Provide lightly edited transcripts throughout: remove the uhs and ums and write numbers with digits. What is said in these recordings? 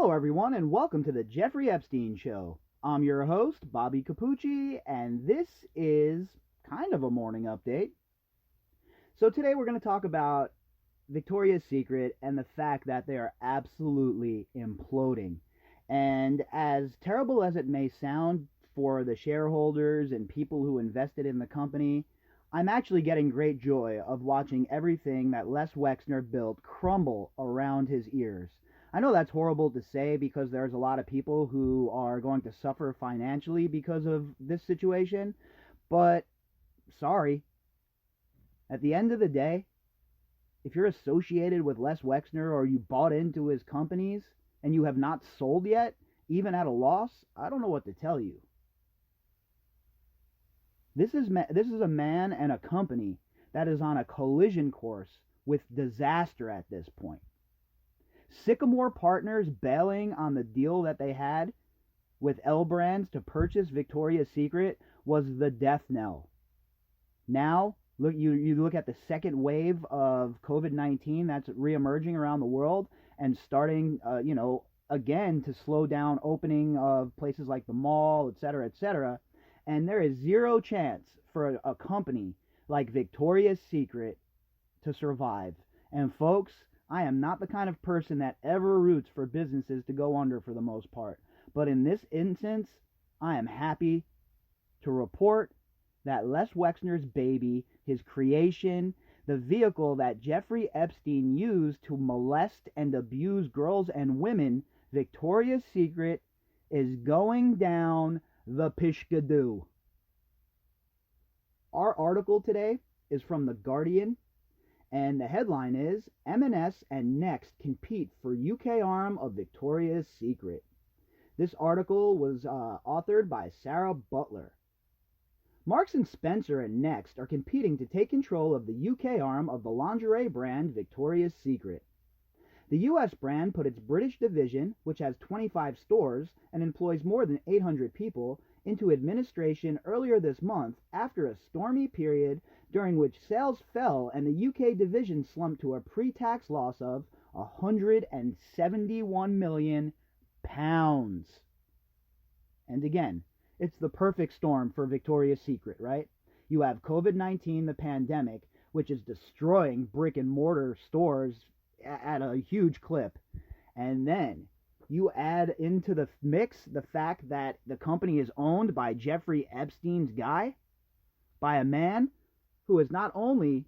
Hello, everyone, and welcome to the Jeffrey Epstein Show. I'm your host, Bobbycapucci, and this is kind of a morning update. So, today we're going to talk about Victoria's Secret and the fact that they are absolutely imploding. And as terrible as it may sound for the shareholders and people who invested in the company, I'm actually getting great joy of watching everything that Les Wexner built crumble around his ears. I know that's horrible to say because there's a lot of people who are going to suffer financially because of this situation, but sorry. At the end of the day, if you're associated with Les Wexner or you bought into his companies and you have not sold yet, even at a loss, I don't know what to tell you. This is a man and a company that is on a collision course with disaster at this point. Sycamore Partners bailing on the deal that they had with L.Brands to purchase Victoria's Secret was the death knell. Now, you look at the second wave of COVID-19 that's reemerging around the world and starting, again to slow down opening of places like the mall, et cetera, and there is zero chance for a company like Victoria's Secret to survive. And folks, I am not the kind of person that ever roots for businesses to go under for the most part. But in this instance, I am happy to report that Les Wexner's baby, his creation, the vehicle that Jeffrey Epstein used to molest and abuse girls and women, Victoria's Secret, is going down the pishkadoo. Our article today is from The Guardian, and the headline is M&S and Next compete for UK arm of Victoria's Secret. This article was authored by Sarah Butler. Marks & Spencer and Next are competing to take control of the UK arm of the lingerie brand Victoria's Secret. The US brand put its British division, which has 25 stores and employs more than 800 people, into administration earlier this month after a stormy period during which sales fell and the UK division slumped to a pre-tax loss of £171 million. And again, it's the perfect storm for Victoria's Secret, right? You have COVID-19, the pandemic, which is destroying brick and mortar stores at a huge clip. And then you add into the mix the fact that the company is owned by Jeffrey Epstein's guy, by a man who is not only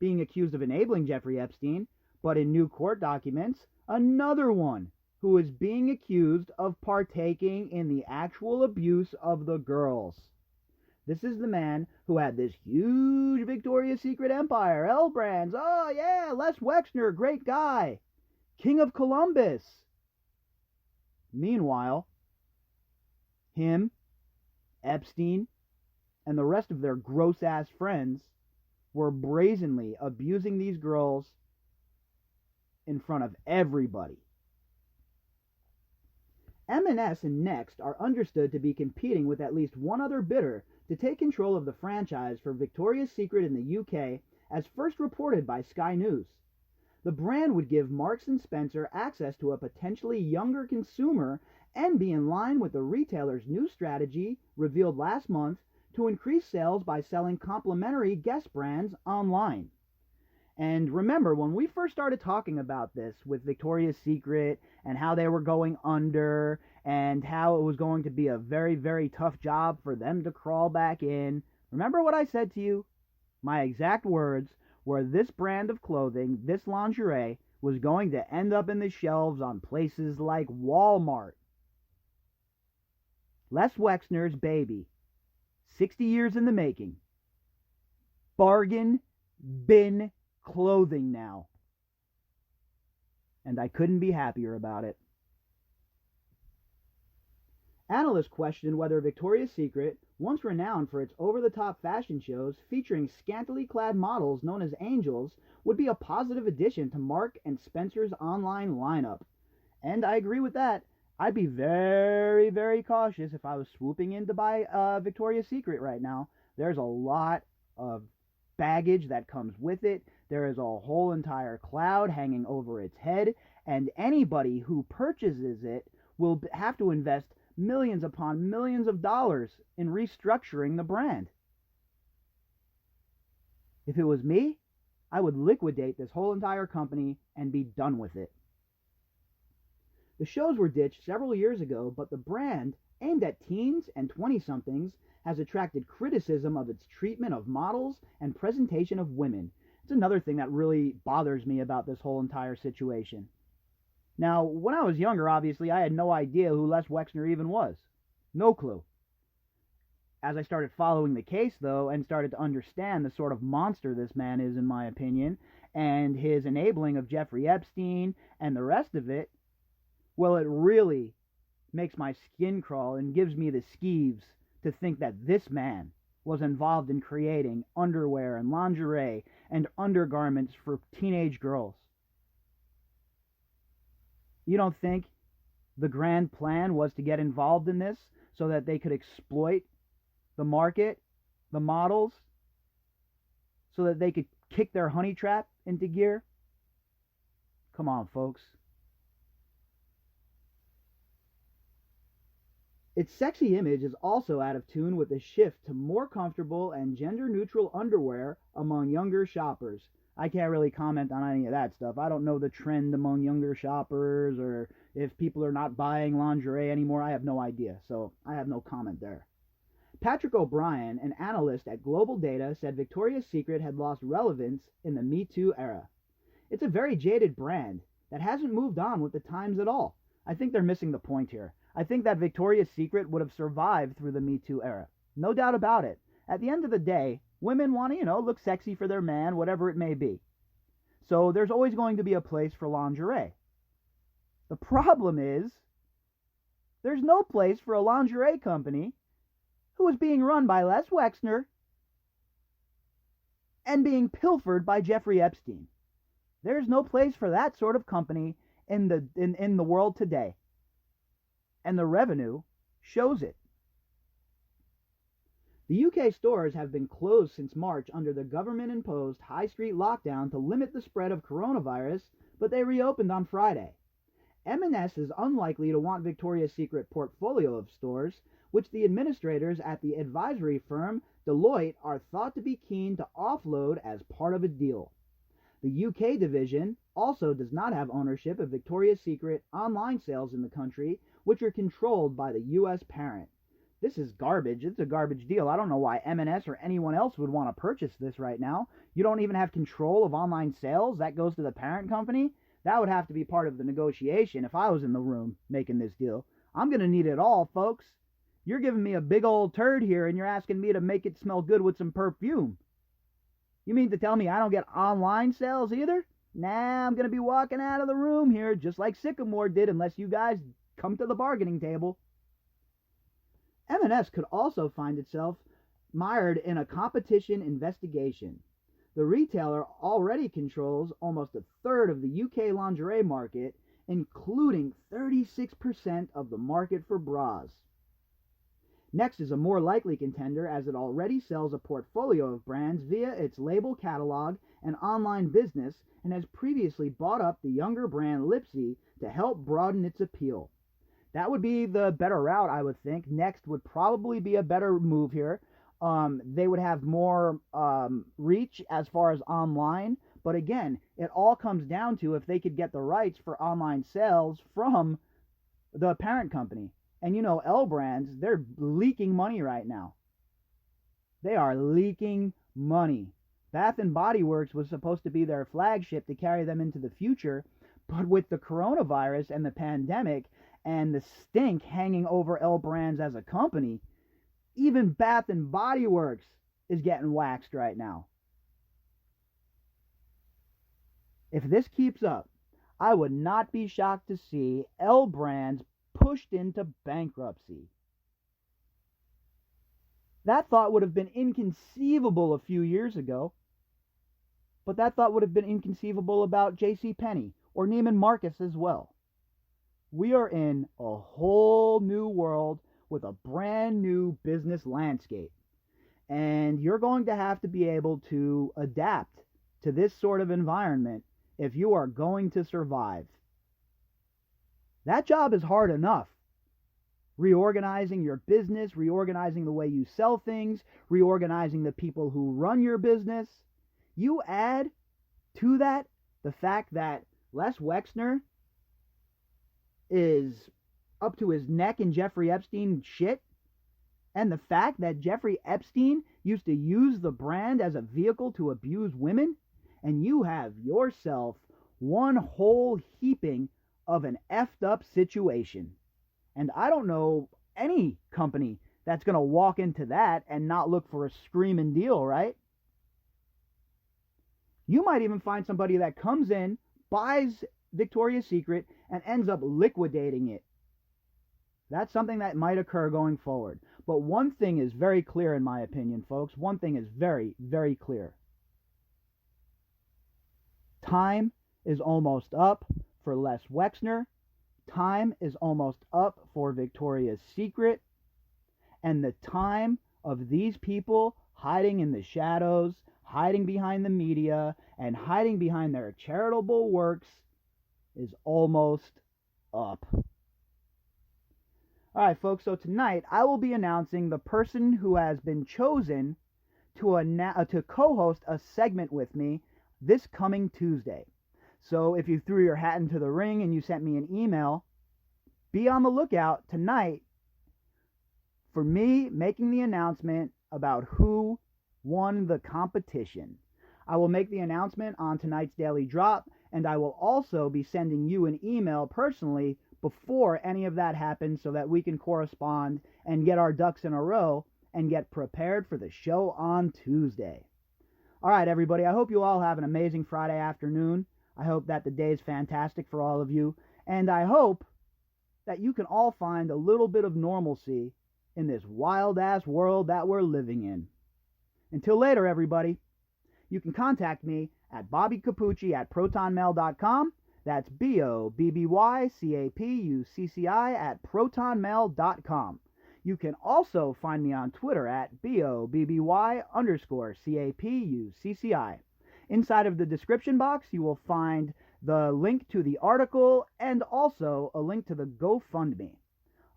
being accused of enabling Jeffrey Epstein, but in new court documents, another one who is being accused of partaking in the actual abuse of the girls. This is the man who had this huge Victoria's Secret empire, L.Brands, oh yeah, Les Wexner, great guy, King of Columbus. Meanwhile, him, Epstein, and the rest of their gross-ass friends were brazenly abusing these girls in front of everybody. M&S and Next are understood to be competing with at least one other bidder to take control of the franchise for Victoria's Secret in the UK, as first reported by Sky News. The brand would give Marks & Spencer access to a potentially younger consumer and be in line with the retailer's new strategy, revealed last month, to increase sales by selling complementary guest brands online. And remember, when we first started talking about this with Victoria's Secret and how they were going under and how it was going to be a very, very tough job for them to crawl back in, remember what I said to you? My exact words were this brand of clothing, this lingerie, was going to end up in the shelves on places like Walmart. Les Wexner's baby, 60 years in the making. Bargain bin clothing now. And I couldn't be happier about it. Analysts question whether Victoria's Secret, once renowned for its over-the-top fashion shows featuring scantily clad models known as angels, would be a positive addition to Mark & Spencer's online lineup. And I agree with that. I'd be very, very cautious if I was swooping in to buy Victoria's Secret right now. There's a lot of baggage that comes with it. There is a whole entire cloud hanging over its head, And anybody who purchases it will have to invest millions upon millions of dollars in restructuring the brand. If it was me, I would liquidate this whole entire company and be done with it. The shows were ditched several years ago, but the brand, aimed at teens and 20-somethings, has attracted criticism of its treatment of models and presentation of women. It's another thing that really bothers me about this whole entire situation. Now, when I was younger, obviously, I had no idea who Les Wexner even was. No clue. As I started following the case, though, and started to understand the sort of monster this man is, in my opinion, and his enabling of Jeffrey Epstein and the rest of it, well, it really makes my skin crawl and gives me the skeeves to think that this man was involved in creating underwear and lingerie and undergarments for teenage girls. You don't think the grand plan was to get involved in this so that they could exploit the market, the models, so that they could kick their honey trap into gear? Come on, folks. Its sexy image is also out of tune with the shift to more comfortable and gender-neutral underwear among younger shoppers. I can't really comment on any of that stuff. I don't know the trend among younger shoppers, or if people are not buying lingerie anymore. I have no idea, so I have no comment there. Patrick O'Brien, an analyst at Global Data, said Victoria's Secret had lost relevance in the Me Too era. It's a very jaded brand that hasn't moved on with the times at all. I think they're missing the point here. I think that Victoria's Secret would have survived through the Me Too era. No doubt about it. At the end of the day, women want to, look sexy for their man, whatever it may be. So there's always going to be a place for lingerie. The problem is, there's no place for a lingerie company who is being run by Les Wexner and being pilfered by Jeffrey Epstein. There's no place for that sort of company in the world today. And the revenue shows it. The UK stores have been closed since March under the government-imposed high street lockdown to limit the spread of coronavirus, but they reopened on Friday. M&S is unlikely to want Victoria's Secret portfolio of stores, which the administrators at the advisory firm Deloitte are thought to be keen to offload as part of a deal. The UK division also does not have ownership of Victoria's Secret online sales in the country, which are controlled by the U.S. parent. This is garbage. It's a garbage deal. I don't know why M&S or anyone else would want to purchase this right now. You don't even have control of online sales. That goes to the parent company. That would have to be part of the negotiation if I was in the room making this deal. I'm going to need it all, folks. You're giving me a big old turd here, and you're asking me to make it smell good with some perfume. You mean to tell me I don't get online sales either? Nah, I'm going to be walking out of the room here, just like Sycamore did, unless you guys come to the bargaining table. M&S could also find itself mired in a competition investigation. The retailer already controls almost a third of the UK lingerie market, including 36% of the market for bras. Next is a more likely contender, as it already sells a portfolio of brands via its label catalog and online business, and has previously bought up the younger brand Lipsy to help broaden its appeal. That would be the better route, I would think. Next would probably be a better move here. They would have more reach as far as online, but again, it all comes down to if they could get the rights for online sales from the parent company. And L.Brands, they're leaking money right now. They are leaking money. Bath & Body Works was supposed to be their flagship to carry them into the future, but with the coronavirus and the pandemic and the stink hanging over L.Brands as a company, even Bath & Body Works is getting waxed right now. If this keeps up, I would not be shocked to see L.Brands pushed into bankruptcy. That thought would have been inconceivable a few years ago, but that thought would have been inconceivable about JCPenney or Neiman Marcus as well. We are in a whole new world with a brand new business landscape, and you're going to have to be able to adapt to this sort of environment if you are going to survive. That job is hard enough. Reorganizing your business, reorganizing the way you sell things, reorganizing the people who run your business. You add to that the fact that Les Wexner is up to his neck in Jeffrey Epstein shit, and the fact that Jeffrey Epstein used to use the brand as a vehicle to abuse women, and you have yourself one whole heaping of an effed up situation. And I don't know any company that's going to walk into that and not look for a screaming deal, right? You might even find somebody that comes in, buys Victoria's Secret, and ends up liquidating it. That's something that might occur going forward. But one thing is very clear in my opinion, folks. One thing is very, very clear. Time is almost up for Les Wexner. Time is almost up for Victoria's Secret. And the time of these people hiding in the shadows, hiding behind the media, and hiding behind their charitable works is almost up. All right, folks, so tonight I will be announcing the person who has been chosen to co-host a segment with me this coming Tuesday. So if you threw your hat into the ring and you sent me an email, be on the lookout tonight for me making the announcement about who won the competition. I will make the announcement on tonight's Daily Drop, and I will also be sending you an email personally before any of that happens so that we can correspond and get our ducks in a row and get prepared for the show on Tuesday. All right, everybody, I hope you all have an amazing Friday afternoon. I hope that the day is fantastic for all of you, and I hope that you can all find a little bit of normalcy in this wild-ass world that we're living in. Until later, everybody, you can contact me at bobbycapucci@protonmail.com. That's BOBBYCAPUCCI@protonmail.com. You can also find me on Twitter at BOBBY_CAPUCCI. Inside of the description box, you will find the link to the article and also a link to the GoFundMe.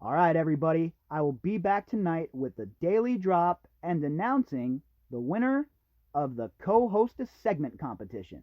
All right, everybody, I will be back tonight with the Daily Drop and announcing the winner of the co-hostess segment competition.